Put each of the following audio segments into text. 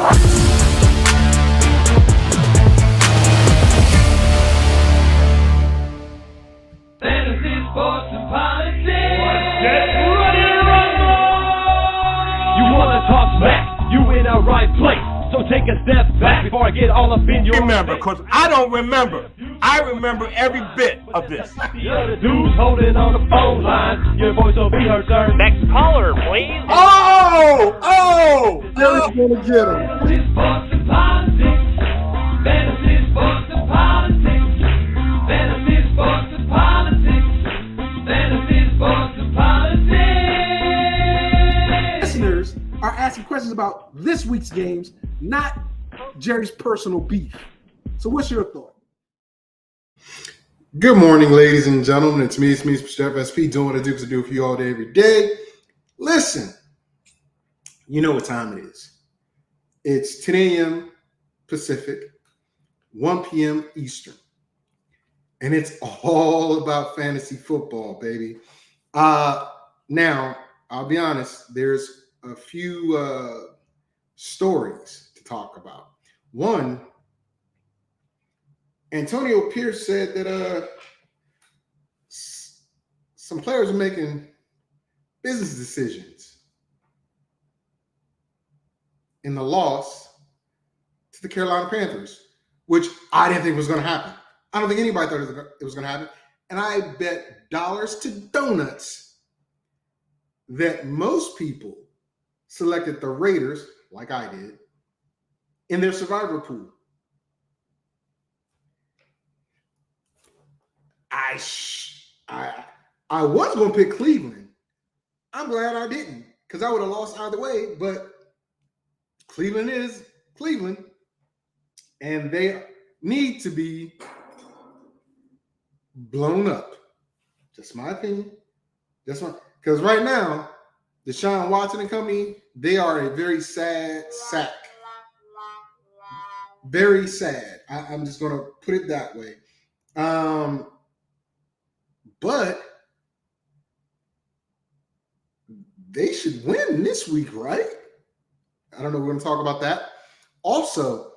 Fantasy, sports, and politics. Get ready to rumble! You wanna talk smack? You in the right place. So take a step back before I get all up in your remember, because I don't remember. I remember every bit of this. The other dudes holding on the phone line. Your voice will be heard, sir. Next caller, please. Oh! Jerry's gonna get him. Fantasy, sports, and politics. Fantasy, sports, and politics. Fantasy, sports, and politics. Fantasy, sports, and politics. Listeners are asking questions about this week's games, not Jerry's personal beef. So what's your thought? Good morning, ladies and gentlemen. It's me, Mr FSP, doing what I do to do for you all day, every day. Listen, you know what time it is. It's 10 a.m. Pacific, 1 p.m. Eastern. And it's all about fantasy football, baby. Now, I'll be honest, there's a few stories to talk about. One, Antonio Pierce said that some players are making business decisions in the loss to the Carolina Panthers, which I didn't think was going to happen. I don't think anybody thought it was going to happen. And I bet dollars to donuts that most people selected the Raiders, like I did, in their survivor pool. I was going to pick Cleveland. I'm glad I didn't, because I would have lost either way. But Cleveland is Cleveland, and they need to be blown up. Just my opinion. Because right now, Deshaun Watson and company, they are a very sad sack. Very sad. I'm just going to put it that way. But they should win this week, right? I don't know. We're going to talk about that. Also,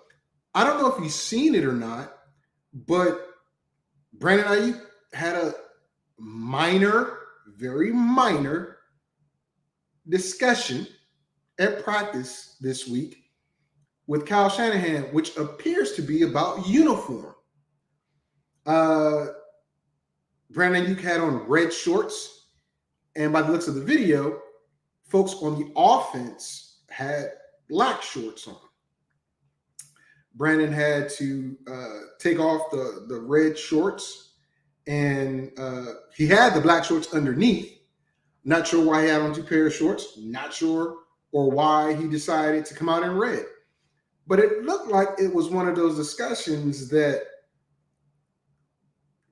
I don't know if you've seen it or not, but Brandon Ayuk had a very minor discussion at practice this week with Kyle Shanahan, which appears to be about uniform. Brandon Ayuk had on red shorts, and by the looks of the video, folks on the offense had black shorts on. Brandon had to take off the red shorts, and he had the black shorts underneath. Not sure why he had on two pairs of shorts. Not sure or why he decided to come out in red. But it looked like it was one of those discussions that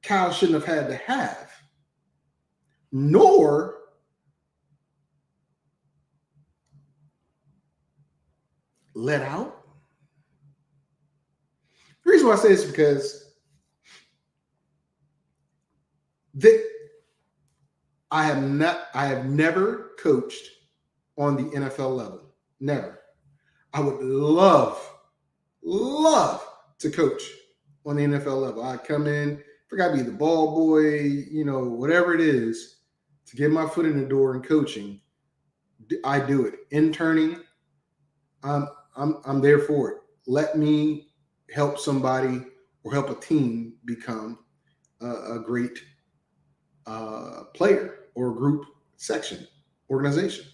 Kyle shouldn't have had to have, nor let out. The reason why I say this is because I have never coached on the NFL level. Never. I would love to coach on the NFL level. I'd come in, forgot to be the ball boy, whatever it is, to get my foot in the door in coaching. I do it. Interning, I'm there for it. Let me help somebody or help a team become a great player or group, section, organization.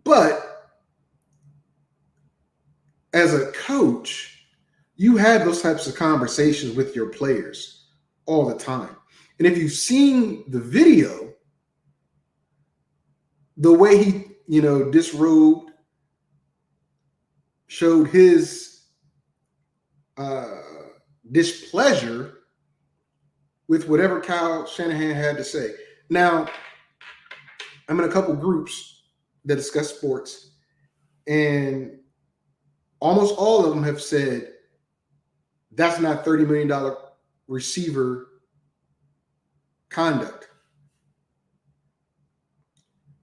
But as a coach, you have those types of conversations with your players all the time. And if you've seen the video, the way he, disrobed, showed his displeasure with whatever Kyle Shanahan had to say. Now, I'm in a couple groups that discuss sports, and almost all of them have said that's not $30 million receiver conduct.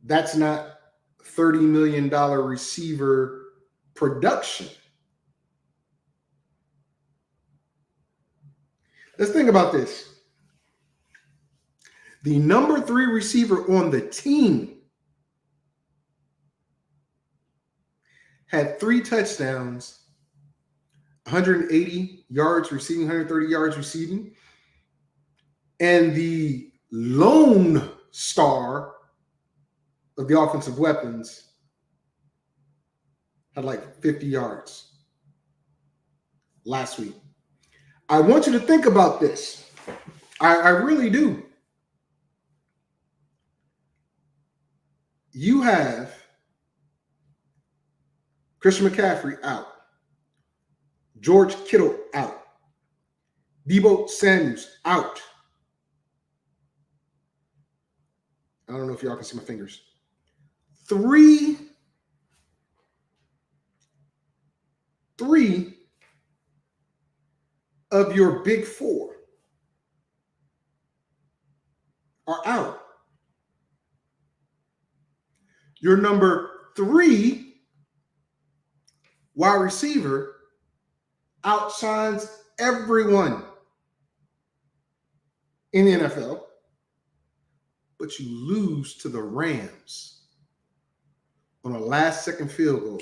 That's not $30 million receiver production. Let's think about this. The number 3 receiver on the team had 3 touchdowns, 180 yards receiving, 130 yards receiving. And the lone star of the offensive weapons had like 50 yards last week. I want you to think about this. I really do. You have Christian McCaffrey out, George Kittle out, Deebo Samuels out. I don't know if y'all can see my fingers. 3 of your big 4 are out. Your number 3 wide receiver outshines everyone in the NFL, but you lose to the Rams on a last-second field goal.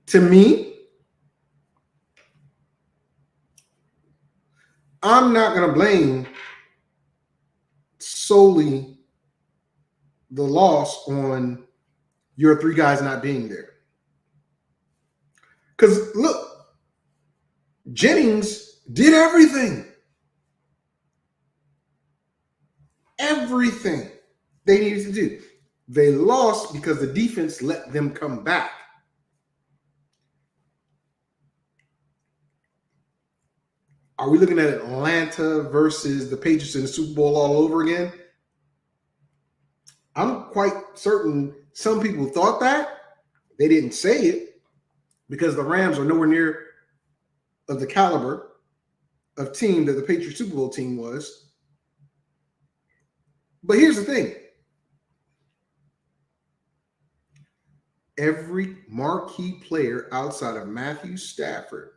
To me, I'm not going to blame solely the loss on your 3 guys not being there. Because look, Jennings did everything. Everything they needed to do. They lost because the defense let them come back. Are we looking at Atlanta versus the Patriots in the Super Bowl all over again? I'm quite certain some people thought that. They didn't say it because the Rams are nowhere near of the caliber of team that the Patriots Super Bowl team was. But here's the thing. Every marquee player outside of Matthew Stafford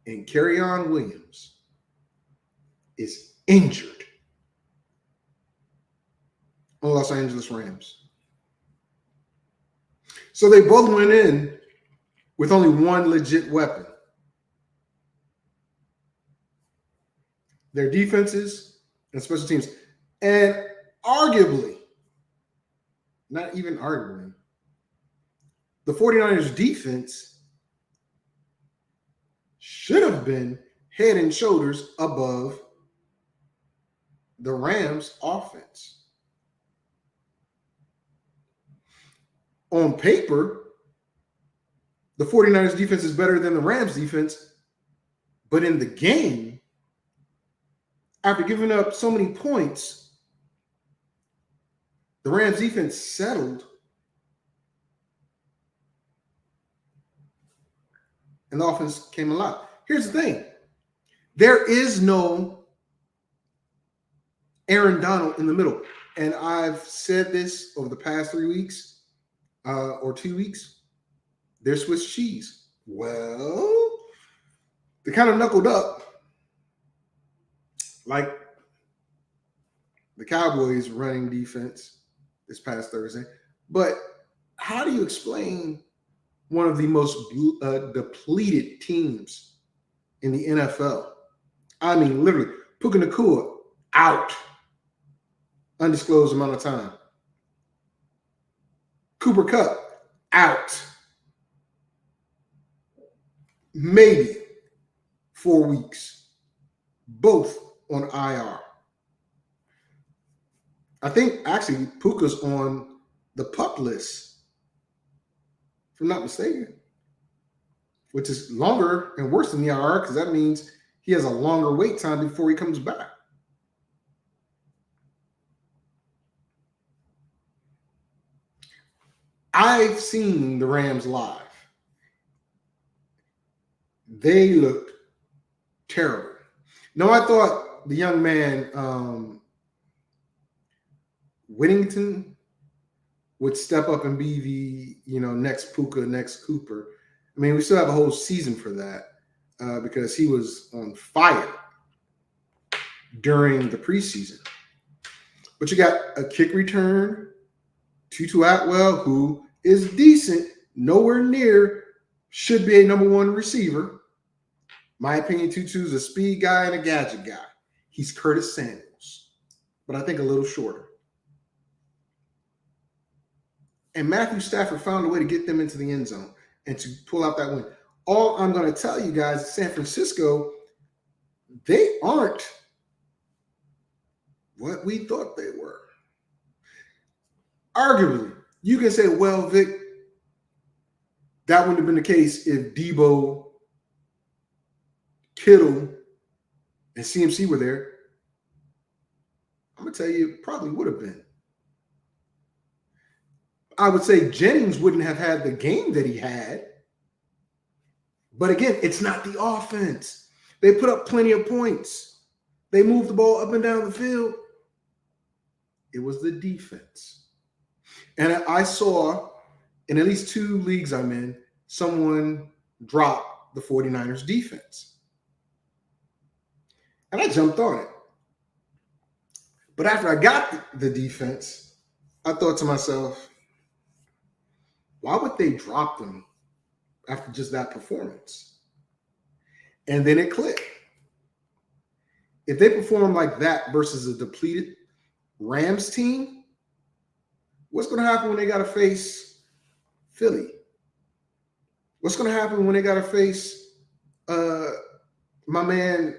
and Kerryon Williams is injured on Los Angeles Rams. So they both went in with only one legit weapon. Their defenses and special teams. And arguably, not even arguably, the 49ers defense should have been head and shoulders above the Rams offense. On paper, the 49ers defense is better than the Rams defense, but in the game, after giving up so many points, the Rams defense settled and the offense came alive. Here's the thing. There is no Aaron Donald in the middle. And I've said this over the past 3 weeks or 2 weeks. They're Swiss cheese. Well, they kind of knuckled up like the Cowboys running defense this past Thursday. But how do you explain one of the most depleted teams in the NFL? I mean, literally, Puka Nacua out. Undisclosed amount of time. Cooper Kupp out. Maybe 4 weeks. Both on IR. I think actually Puka's on the PUP list, if I'm not mistaken, which is longer and worse than the IR because that means he has a longer wait time before he comes back. I've seen the Rams live. They looked terrible. No, I thought the young man, Whittington, would step up and be the, next Puka, next Cooper. I mean, we still have a whole season for that because he was on fire during the preseason. But you got a kick return, Tutu Atwell, who is decent, nowhere near should be a number one receiver. My opinion, Tutu's a speed guy and a gadget guy. He's Curtis Samuels, but I think a little shorter. And Matthew Stafford found a way to get them into the end zone and to pull out that win. All I'm going to tell you guys is San Francisco, they aren't what we thought they were. Arguably, you can say, well, Vic, that wouldn't have been the case if Debo, Kittle, and CMC were there. I'm going to tell you, it probably would have been. I would say Jennings wouldn't have had the game that he had. But again, it's not the offense. They put up plenty of points. They moved the ball up and down the field. It was the defense. And I saw, in at least 2 leagues I'm in, someone drop the 49ers defense. And I jumped on it. But after I got the defense, I thought to myself, why would they drop them after just that performance? And then it clicked. If they perform like that versus a depleted Rams team, what's going to happen when they got to face Philly? What's going to happen when they got to face my man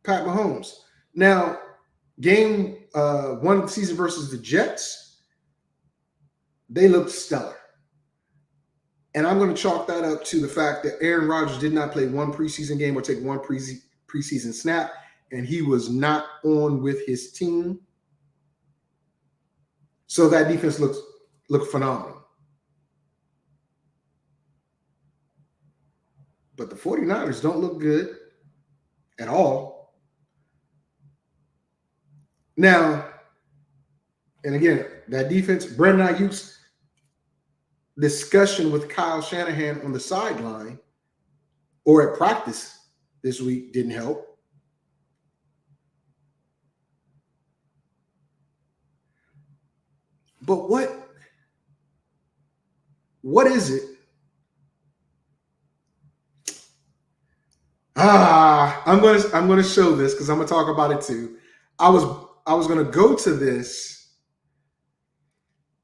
Pat Mahomes? Now, game 1 of the season versus the Jets, they looked stellar. And I'm going to chalk that up to the fact that Aaron Rodgers did not play one preseason game or take one preseason snap, and he was not on with his team. So that defense looked phenomenal. But the 49ers don't look good at all. Now, and again, that defense, Brandon Ayuk's discussion with Kyle Shanahan on the sideline or at practice this week didn't help. But what is it? I'm gonna show this because I'm gonna talk about it too. I was gonna go to this.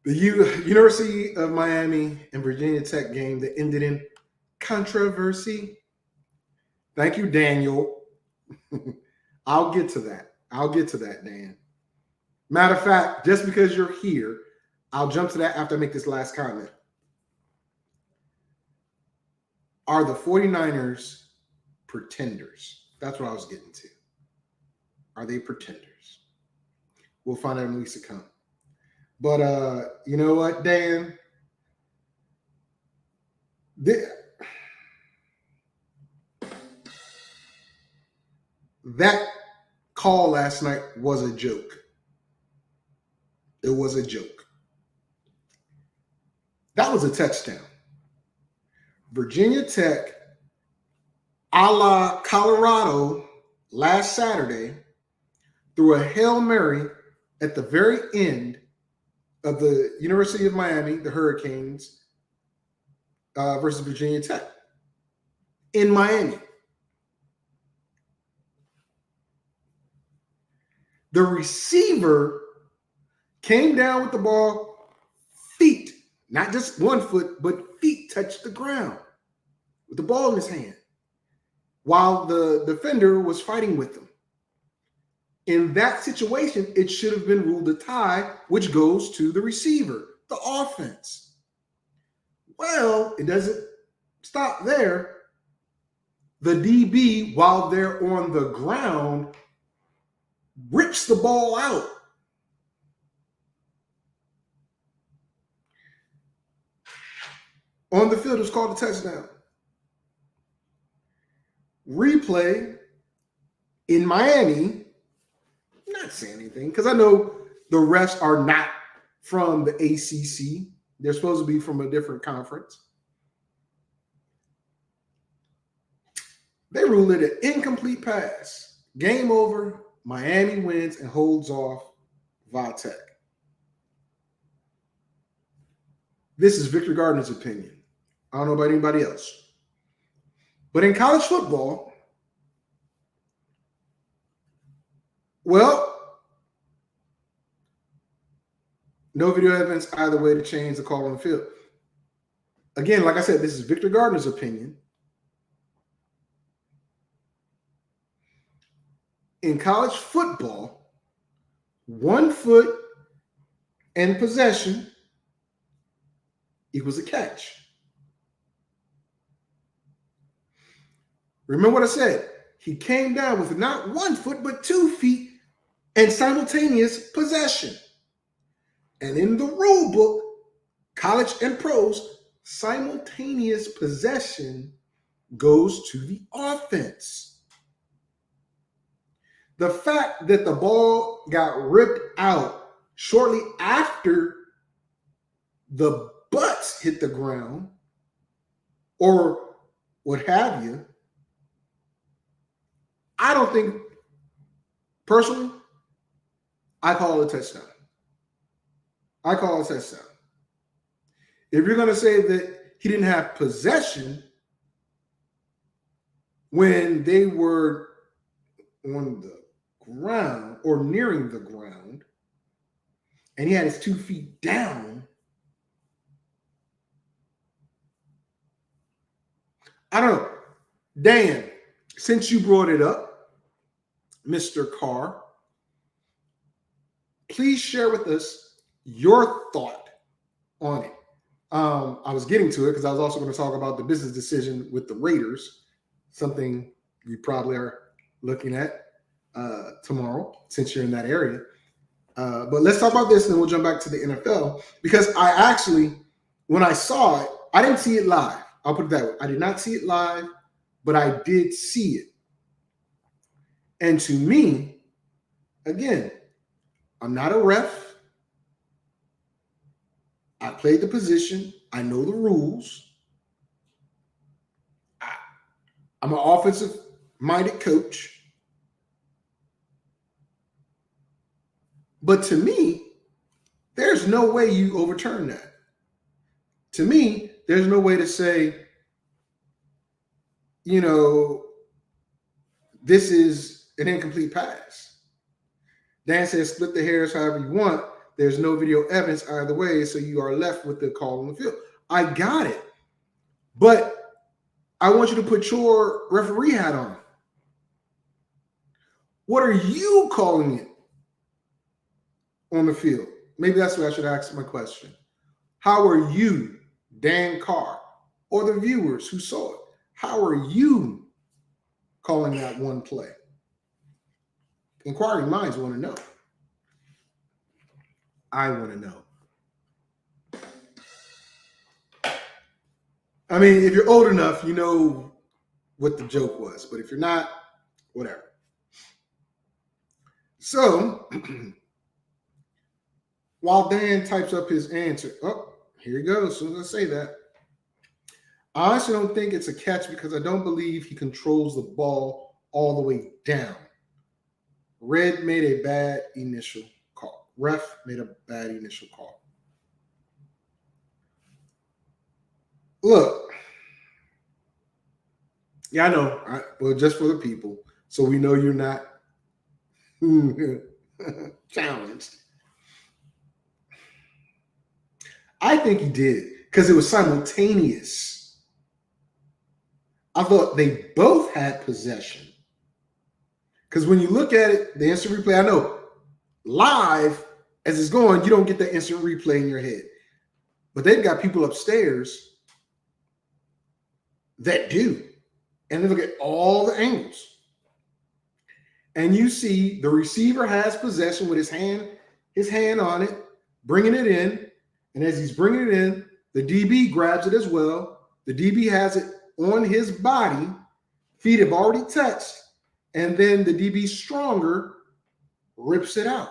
The University of Miami and Virginia Tech game that ended in controversy. Thank you, Daniel. I'll get to that, Dan. Matter of fact, just because you're here, I'll jump to that after I make this last comment. Are the 49ers pretenders? That's what I was getting to. Are they pretenders? We'll find out in weeks to come. But you know what, Dan? That call last night was a joke. It was a joke. That was a touchdown. Virginia Tech, a la Colorado last Saturday, threw a Hail Mary at the very end of the University of Miami, the Hurricanes, versus Virginia Tech in Miami. The receiver came down with the ball, feet, not just 1 foot, but feet touched the ground with the ball in his hand while the defender was fighting with him. In that situation, it should have been ruled a tie, which goes to the receiver, the offense. Well, it doesn't stop there. The DB, while they're on the ground, rips the ball out. On the field, it was called a touchdown. Replay in Miami, not saying anything because I know the refs are not from the ACC. They're supposed to be from a different conference. They ruled it an incomplete pass. Game over. Miami wins and holds off Vitek. This is Victor Gardner's opinion. I don't know about anybody else. But in college football, well, no video evidence either way to change the call on the field. Again, like I said, this is Victor Gardner's opinion. In college football, 1 foot and possession equals a catch. Remember what I said? He came down with not 1 foot, but 2 feet and simultaneous possession. And in the rule book, college and pros, simultaneous possession goes to the offense. The fact that the ball got ripped out shortly after the butts hit the ground or what have you, I don't think, personally, I call it a touchdown. I call it a touchdown. If you're going to say that he didn't have possession when they were on the ground or nearing the ground, and he had his 2 feet down, I don't know. Dan, since you brought it up, Mr. Carr, please share with us your thought on it. I was getting to it because I was also going to talk about the business decision with the Raiders, something you probably are looking at tomorrow since you're in that area. But let's talk about this and then we'll jump back to the NFL because I actually, when I saw it, I didn't see it live. I'll put it that way. I did not see it live, but I did see it. And to me, again, I'm not a ref. I played the position. I know the rules. I'm an offensive-minded coach. But to me, there's no way you overturn that. To me, there's no way to say, you know, this is an incomplete pass. Dan says split the hairs however you want. There's no video evidence either way, so you are left with the call on the field. I got it. But I want you to put your referee hat on. What are you calling it on the field? Maybe that's what I should ask my question. How are you, Dan Carr, or the viewers who saw it, how are you calling that one play? Inquiring minds want to know. I want to know. I mean, if you're old enough, you know what the joke was. But if you're not, whatever. So, while Dan types up his answer, oh, here he goes. As soon as I say that. I honestly don't think it's a catch because I don't believe he controls the ball all the way down. Red made a bad initial call. Ref made a bad initial call. Look. Yeah, I know. Well, just for the people. So we know you're not challenged. I think he did because it was simultaneous. I thought they both had possession. Because when you look at it, the instant replay, I know live as it's going, you don't get that instant replay in your head. But they've got people upstairs that do. And they look at all the angles. And you see the receiver has possession with his hand on it, bringing it in. And as he's bringing it in, the DB grabs it as well. The DB has it on his body. Feet have already touched. and then the DB stronger rips it out.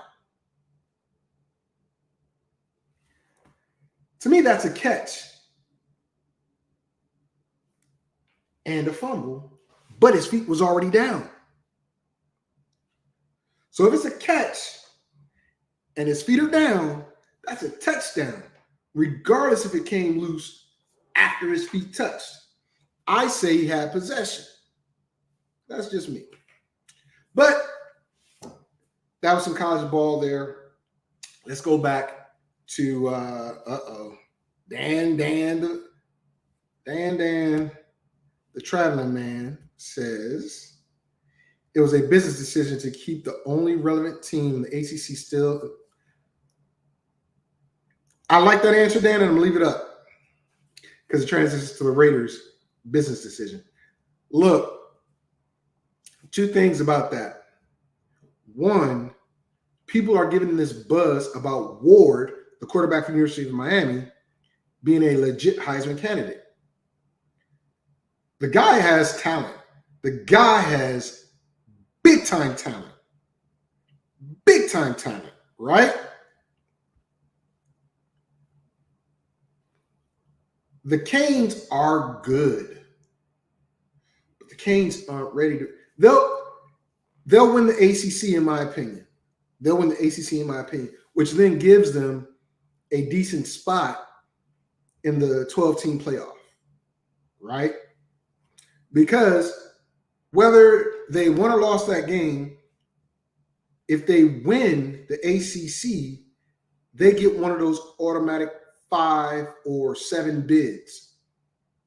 To me, that's a catch and a fumble, but his feet was already down. So if it's a catch and his feet are down, that's a touchdown, regardless if it came loose after his feet touched. I say he had possession. That's just me. But that was some college ball there. Let's go back to Dan, the traveling man says it was a business decision to keep the only relevant team in the ACC still. I like that answer, Dan, and I'm gonna leave it up because it transitions to the Raiders' business decision. Look, two things about that. One, people are giving this buzz about Ward, the quarterback from the University of Miami, being a legit Heisman candidate. The guy has talent. The guy has big-time talent. Big-time talent, right? The Canes are good. But the Canes aren't ready to. They'll win the ACC, in my opinion. They'll win the ACC, in my opinion, which then gives them a decent spot in the 12-team playoff, right? Because whether they won or lost that game, if they win the ACC, they get one of those automatic 5 or 7 bids.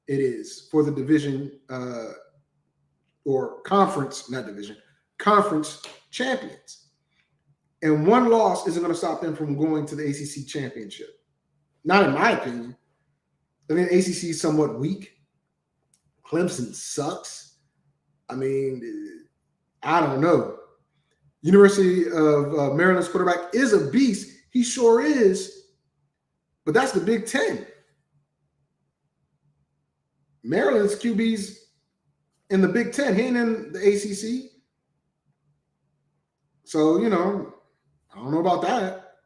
It is for the division or conference, not division, conference champions. And one loss isn't going to stop them from going to the ACC championship. Not in my opinion. I mean, ACC is somewhat weak. Clemson sucks. I mean, I don't know. University of Maryland's quarterback is a beast. He sure is. But that's the Big Ten. Maryland's QB's in the Big Ten. He ain't in the ACC. So, you know, I don't know about that.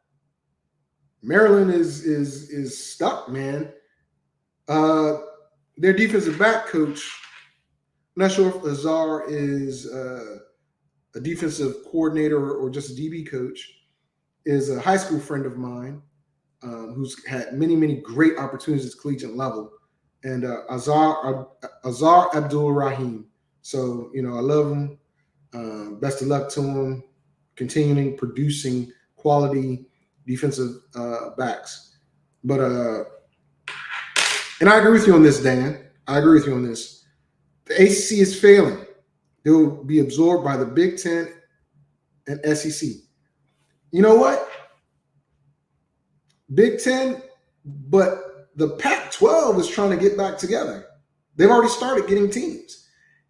Maryland is stuck, man. Their defensive back coach, I'm not sure if Azar is a defensive coordinator or just a DB coach, is a high school friend of mine who's had many, many great opportunities at collegiate level. And Azar Abdul Rahim. So, you know, I love him. Best of luck to him. Continuing producing quality defensive backs. But, and I agree with you on this, Dan. I agree with you on this. The ACC is failing. They'll be absorbed by the Big Ten and SEC. You know what? Big Ten, but the Pac-12 is trying to get back together. They've already started getting teams.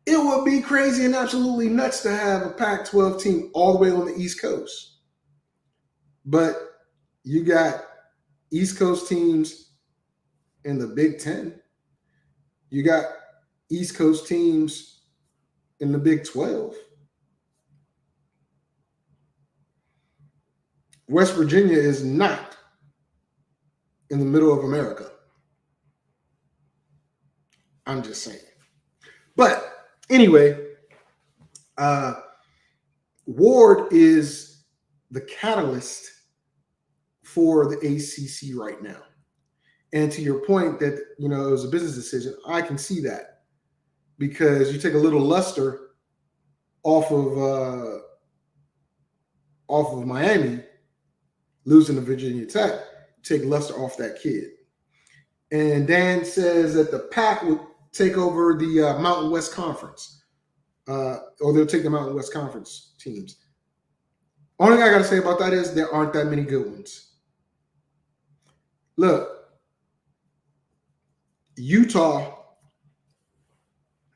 It would be crazy and absolutely nuts to have a Pac-12 team all the way on the East Coast. But you got East Coast teams in the Big Ten. You got East Coast teams in the Big 12. West Virginia is not in the middle of America. I'm just saying. But anyway, Ward is the catalyst for the ACC right now. And to your point that, you know, it was a business decision, I can see that. Because you take a little luster off of Miami, losing to Virginia Tech, take luster off that kid. And Dan says that the Pac would take over the Mountain West Conference, or they'll take the Mountain West Conference teams. Only thing I got to say about that is there aren't that many good ones. Look, Utah,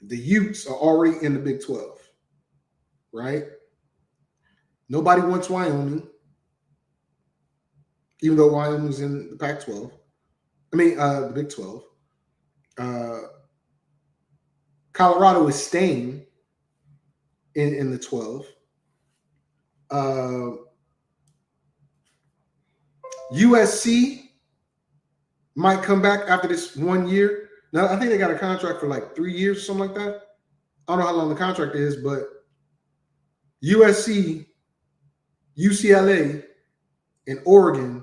the Utes are already in the Big 12, right? Nobody wants Wyoming, even though Wyoming's in the Pac-12. I mean, the Big 12. Colorado is staying. in the 12. USC might come back after this 1 year. Now, I think they got a contract for like 3 years or something like that. I don't know how long the contract is, but USC, UCLA, and Oregon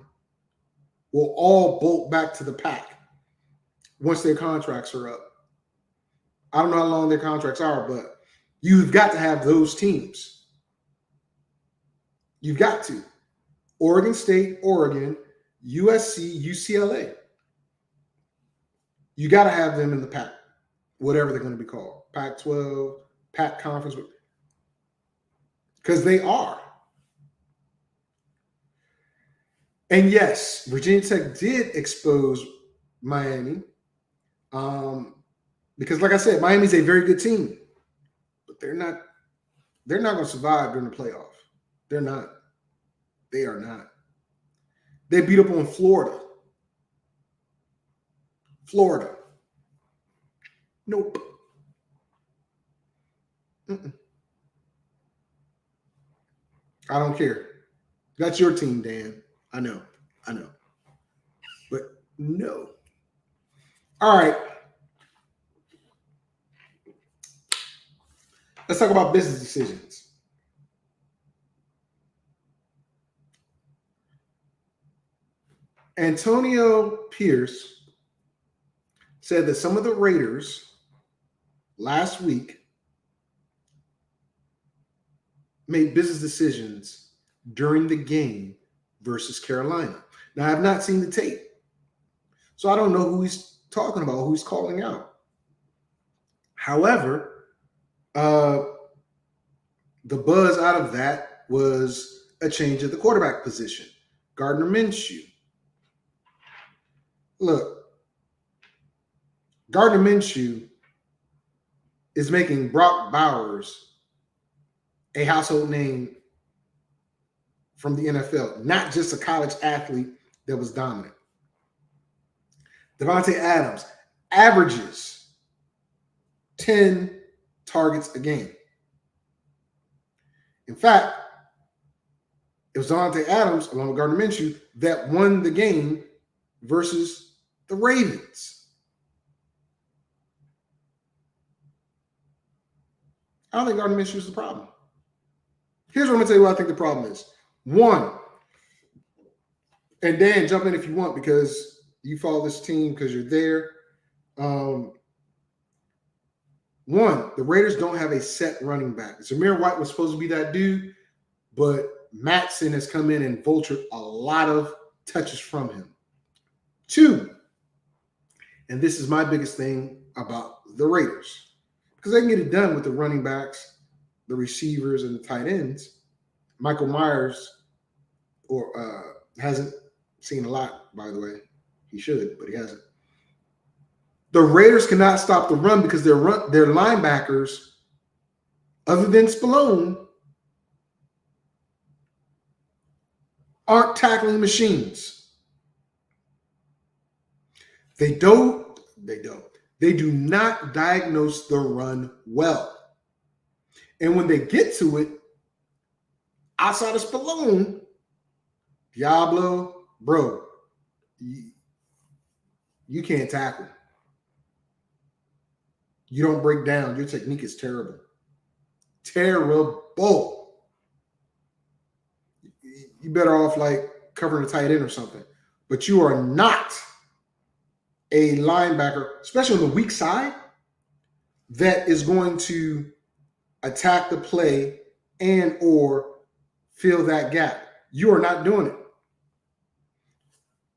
will all bolt back to the pack once their contracts are up. I don't know how long their contracts are, but you've got to have those teams. You've got to. Oregon State, Oregon, USC, UCLA. You got to have them in the pack, whatever they're going to be called. Pac-12, Pac Conference. Because they are. And yes, Virginia Tech did expose Miami. Because like I said, Miami's a very good team. But they're not going to survive during the playoff. They're not. They are not. They beat up on Florida. Nope. Mm-mm. I don't care. That's your team, Dan. I know. But no. All right. Let's talk about business decisions. Antonio Pierce said that some of the Raiders last week made business decisions during the game versus Carolina. Now, I have not seen the tape, so I don't know who he's talking about, who he's calling out. However, the buzz out of that was a change at the quarterback position. Gardner Minshew. Look, Gardner Minshew is making Brock Bowers a household name from the NFL, not just a college athlete that was dominant. Devontae Adams averages 10 targets a game. In fact, it was Devontae Adams, along with Gardner Minshew, that won the game versus the Ravens. I don't think Gardner Minshew is the problem. Here's what I'm going to tell you what I think the problem is. One, and Dan, jump in if you want because you follow this team because you're there. One, the Raiders don't have a set running back. Zamir White was supposed to be that dude, but Matson has come in and vultured a lot of touches from him. Two, and this is my biggest thing about the Raiders, because they can get it done with the running backs, the receivers, and the tight ends. Michael Myers hasn't seen a lot, by the way. He should, but he hasn't. The Raiders cannot stop the run because their linebackers, other than Spallone, aren't tackling machines. They do not diagnose the run well. And when they get to it, outside of Spallone, Diablo, bro, you can't tackle. You don't break down. Your technique is terrible. Terrible. You better off like covering a tight end or something. But you are not a linebacker, especially on the weak side, that is going to attack the play and or fill that gap. You are not doing it.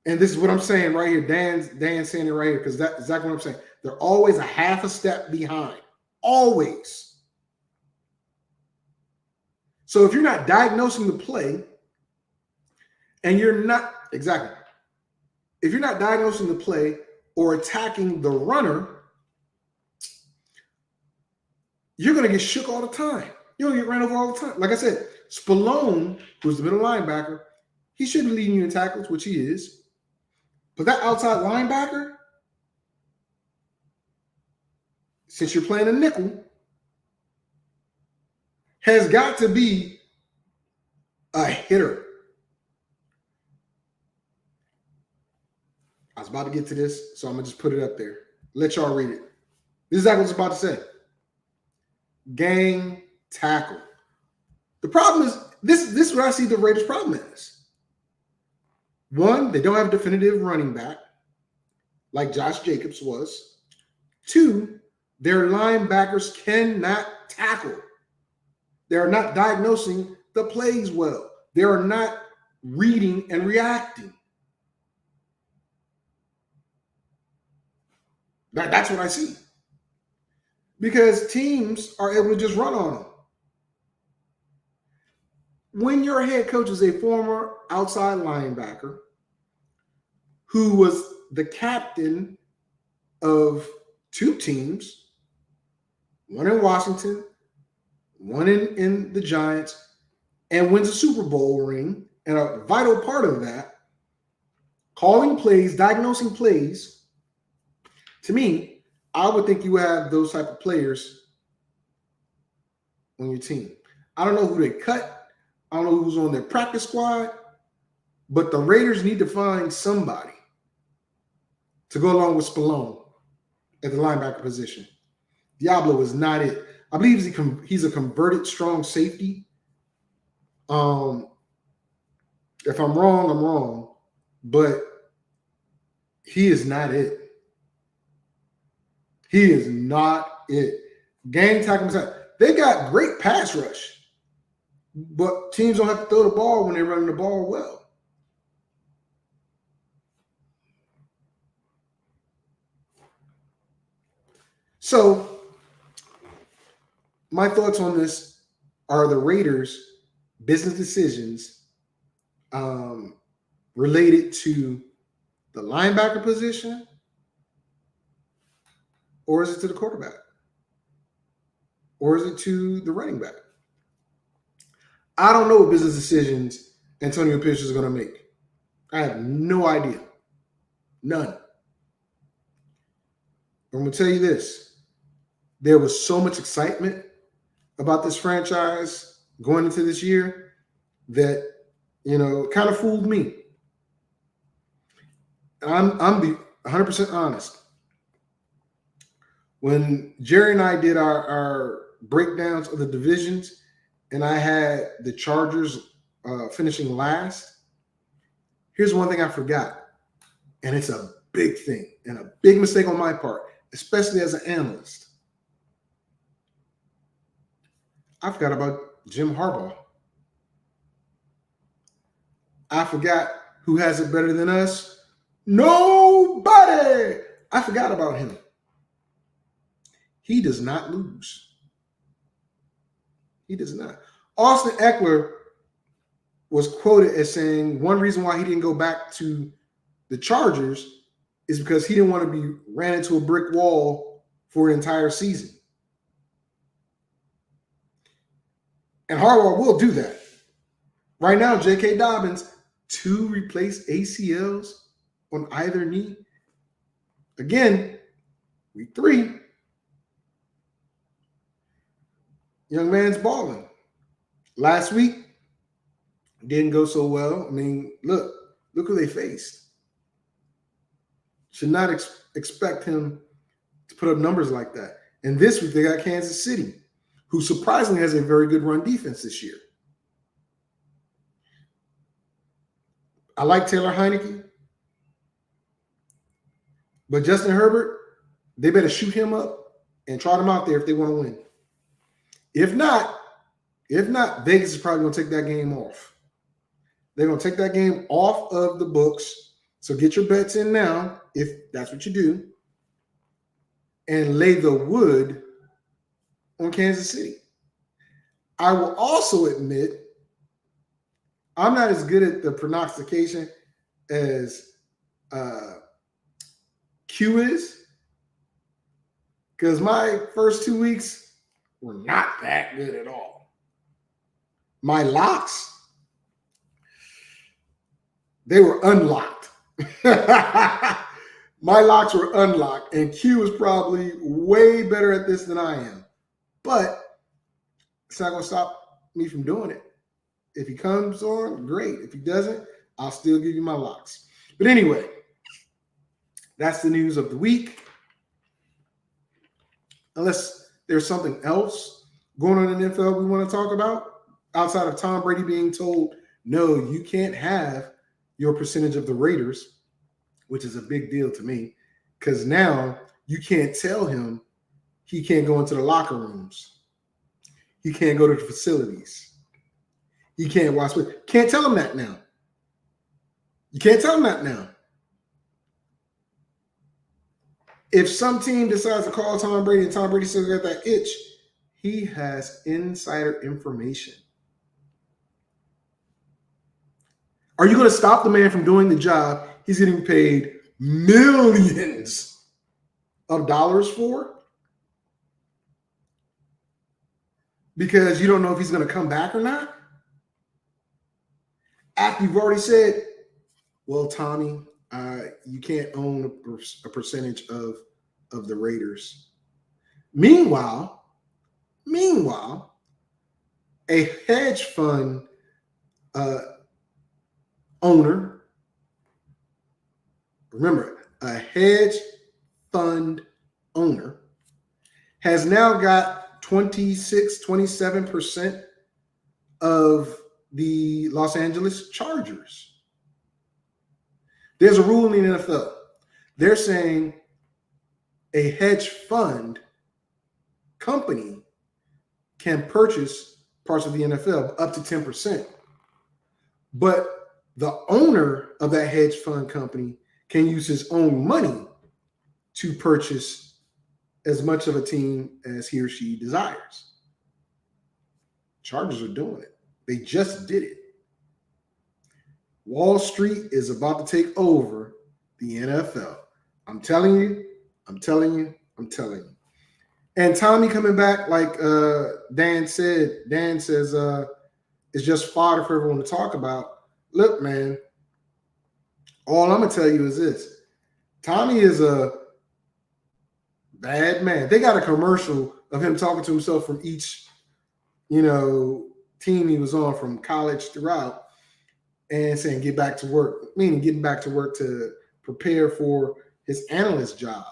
And this is what I'm saying right here. Dan's saying it right here because that's exactly what I'm saying. They're always a half a step behind. Always. So if you're not diagnosing the play and you're not, exactly. If you're not diagnosing the play or attacking the runner, you're going to get shook all the time. You're going to get ran over all the time. Like I said, Spallone, who's the middle linebacker, he should be leading you in tackles, which he is. But that outside linebacker, since you're playing a nickel, has got to be a hitter. I was about to get to this, so I'm going to just put it up there. Let y'all read it. This is exactly what I was about to say. Gang tackle. The problem is, this is what I see the Raiders' problem is. One, they don't have a definitive running back like Josh Jacobs was. Two, their linebackers cannot tackle. They are not diagnosing the plays well. They are not reading and reacting. That's what I see. Because teams are able to just run on them. When your head coach is a former outside linebacker who was the captain of two teams, one in Washington, one in the Giants, and wins a Super Bowl ring, and a vital part of that, calling plays, diagnosing plays, to me, I would think you have those type of players on your team. I don't know who they cut. I don't know who's on their practice squad, but the Raiders need to find somebody to go along with Spallone at the linebacker position. Diablo is not it. I believe he's a converted strong safety. If I'm wrong, I'm wrong, but he is not it. He is not it. Gang tackling, they got great pass rush, but teams don't have to throw the ball when they're running the ball well. So my thoughts on this are the Raiders' business decisions related to the linebacker position, or is it to the quarterback? Or is it to the running back? I don't know what business decisions Antonio Pierce is going to make. I have no idea. None. I'm going to tell you this. There was so much excitement about this franchise going into this year that, kind of fooled me. I'm being 100% honest. When Jerry and I did our breakdowns of the divisions, and I had the Chargers finishing last, here's one thing I forgot, and it's a big thing and a big mistake on my part, especially as an analyst. I forgot about Jim Harbaugh. I forgot who has it better than us. Nobody. I forgot about him. He does not lose. He does not. Austin Eckler was quoted as saying one reason why he didn't go back to the Chargers is because he didn't want to be ran into a brick wall for an entire season. And Harbaugh will do that. Right now, J.K. Dobbins, 2 replaced ACLs on either knee. Again, week 3. Young man's balling. Last week, didn't go so well. I mean, look who they faced. Should not expect him to put up numbers like that. And this week, they got Kansas City, who surprisingly has a very good run defense this year. I like Taylor Heineke, but Justin Herbert, they better shoot him up and trot him out there if they want to win. If not, Vegas is probably going to take that game off. They're going to take that game off of the books. So get your bets in now, if that's what you do, and lay the wood on Kansas City. I will also admit I'm not as good at the prognostication as Q is, because my first 2 weeks were not that good at all. My locks, they were unlocked. My locks were unlocked, and Q is probably way better at this than I am. But It's not going to stop me from doing it. If he comes on, great. If he doesn't, I'll still give you my locks. But anyway, that's the news of the week. Unless there's something else going on in the NFL we want to talk about, outside of Tom Brady being told, no, you can't have your percentage of the Raiders, which is a big deal to me, because now you can't tell him he can't go into the locker rooms. He can't go to the facilities. He can't watch. Can't tell him that now. You can't tell him that now. If some team decides to call Tom Brady and Tom Brady still got that itch, he has insider information. Are you going to stop the man from doing the job he's getting paid millions of dollars for? Because you don't know if he's going to come back or not? After you've already said, well, Tommy, you can't own a percentage of the Raiders. Meanwhile, a hedge fund owner, remember, a hedge fund owner has now got 27% of the Los Angeles Chargers. There's a rule in the NFL. They're saying a hedge fund company can purchase parts of the NFL up to 10%. But the owner of that hedge fund company can use his own money to purchase as much of a team as he or she desires. Chargers are doing it. They just did it. Wall Street is about to take over the NFL. I'm telling you. And Tommy coming back, like Dan says, it's just fodder for everyone to talk about. Look, man, all I'm going to tell you is this. Tommy is a bad man. They got a commercial of him talking to himself from each, team he was on from college throughout and saying, get back to work, meaning getting back to work to prepare for his analyst job.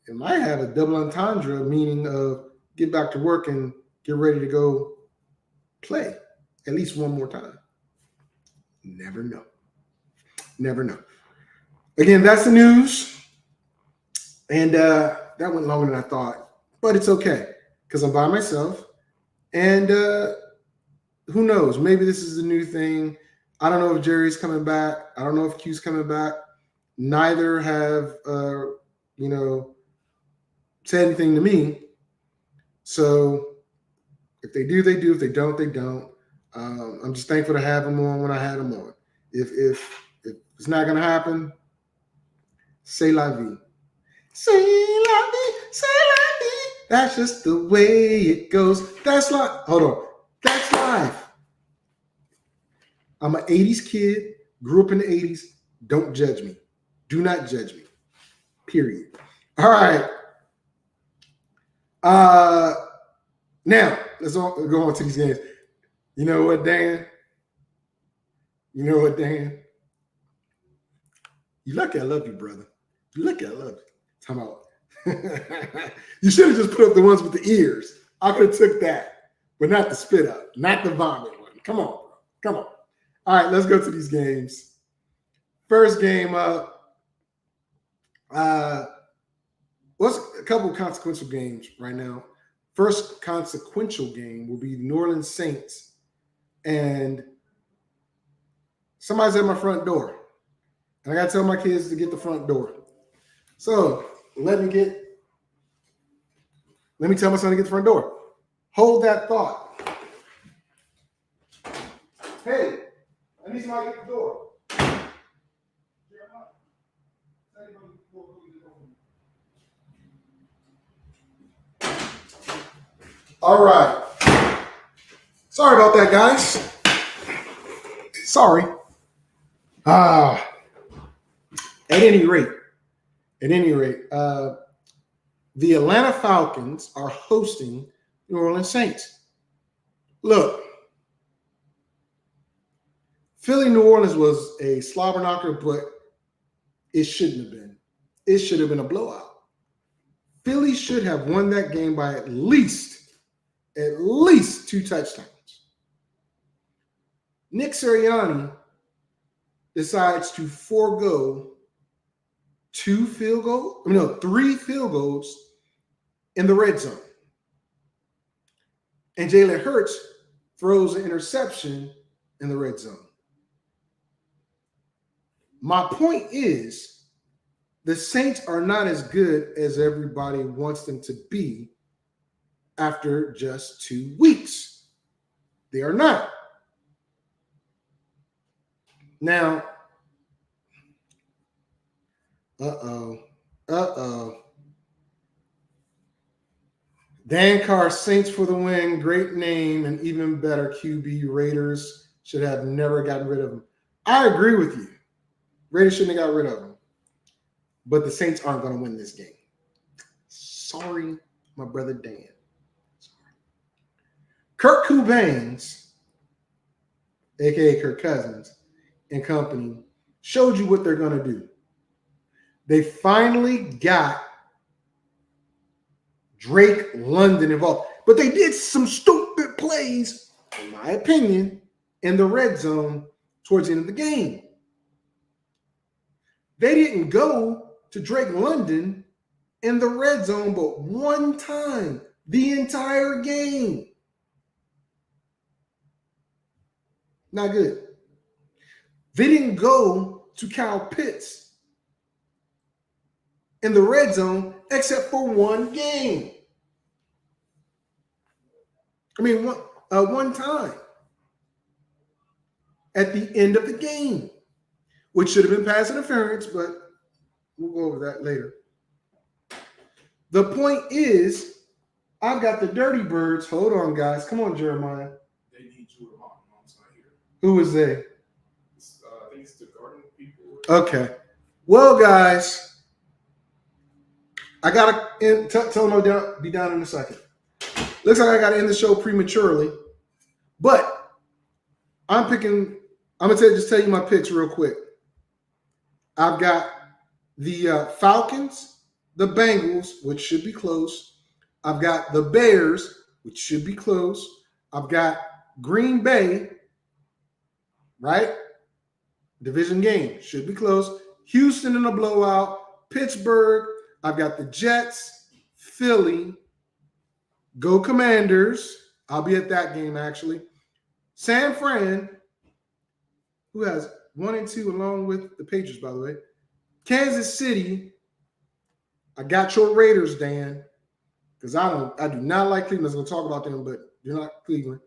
It might have a double entendre, meaning of get back to work and get ready to go play at least one more time. Never know. Again, that's the news. And that went longer than I thought, but it's okay because I'm by myself. And who knows? Maybe this is the new thing. I don't know if Jerry's coming back. I don't know if Q's coming back. Neither have, said anything to me. So if they do, they do. If they don't, they don't. I'm just thankful to have them on when I had them on. If it's not going to happen, c'est la vie. C'est la vie, c'est la vie. That's just the way it goes. That's life. Hold on. That's life. I'm an 80s kid, grew up in the 80s. Don't judge me. Do not judge me. Period. All right. Now, let's go on to these games. You know what, Dan? You lucky I love you, brother. You lucky I love you. Time out. You should have just put up the ones with the ears. I could have took that, but not the spit up, not the vomit one. Come on, bro. Come on. All right, let's go to these games. First game up. What's a couple of consequential games right now? First consequential game will be the New Orleans Saints, and somebody's at my front door, and I got to tell my kids to get the front door. So let me tell my son to get the front door. Hold that thought. Hey, I need somebody to get the door. All right. Sorry about that, guys. Sorry. At any rate, the Atlanta Falcons are hosting New Orleans Saints. Look, Philly, New Orleans was a slobber knocker, but it shouldn't have been. It should have been a blowout. Philly should have won that game by at least 2 touchdowns. Nick Sirianni decides to forego 3 field goals in the red zone. And Jalen Hurts throws an interception in the red zone. My point is, the Saints are not as good as everybody wants them to be after just 2 weeks. They are not. Now, Dan Carr, Saints for the win, great name, and even better QB. Raiders should have never gotten rid of him. I agree with you. Raiders shouldn't have got rid of him. But the Saints aren't going to win this game. Sorry, my brother Dan. Sorry. Kirk Cobain's, a.k.a. Kirk Cousins, and company, showed you what they're going to do. They finally got Drake London involved. But they did some stupid plays, in my opinion, in the red zone towards the end of the game. They didn't go to Drake London in the red zone but one time the entire game. Not good. They didn't go to Kyle Pitts in the red zone except for one game. One time at the end of the game, which should have been pass interference, but we'll go over that later. The point is, I've got the Dirty Birds. Hold on, guys. Come on, Jeremiah. They need you to Mom's not here. Who is they? I think it's the garden people. Okay. Well, guys, I got to tell them I'll be down in a second. Looks like I got to end the show prematurely, but I'm going to just tell you my picks real quick. I've got the Falcons, the Bengals, which should be close. I've got the Bears, which should be close. I've got Green Bay, right? Division game, should be close. Houston in a blowout. Pittsburgh. I've got the Jets, Philly. Go Commanders. I'll be at that game, actually. San Fran, who has 1 and 2 along with the Patriots, by the way. Kansas City. I got your Raiders, Dan, because I do not like Cleveland. I was going to talk about them, but you're not Cleveland.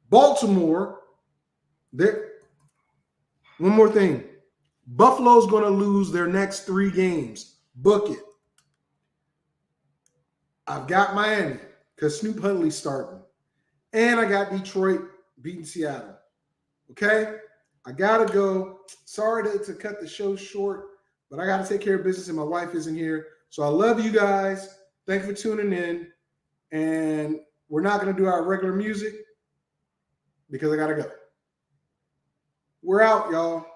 Baltimore. One more thing. Buffalo's going to lose their next 3 games. Book it. I've got Miami because Snoop Huntley's starting. And I got Detroit beating Seattle. Okay? I got to go. Sorry to cut the show short, but I got to take care of business and my wife isn't here. So I love you guys. Thank you for tuning in. And we're not going to do our regular music because I got to go. We're out, y'all.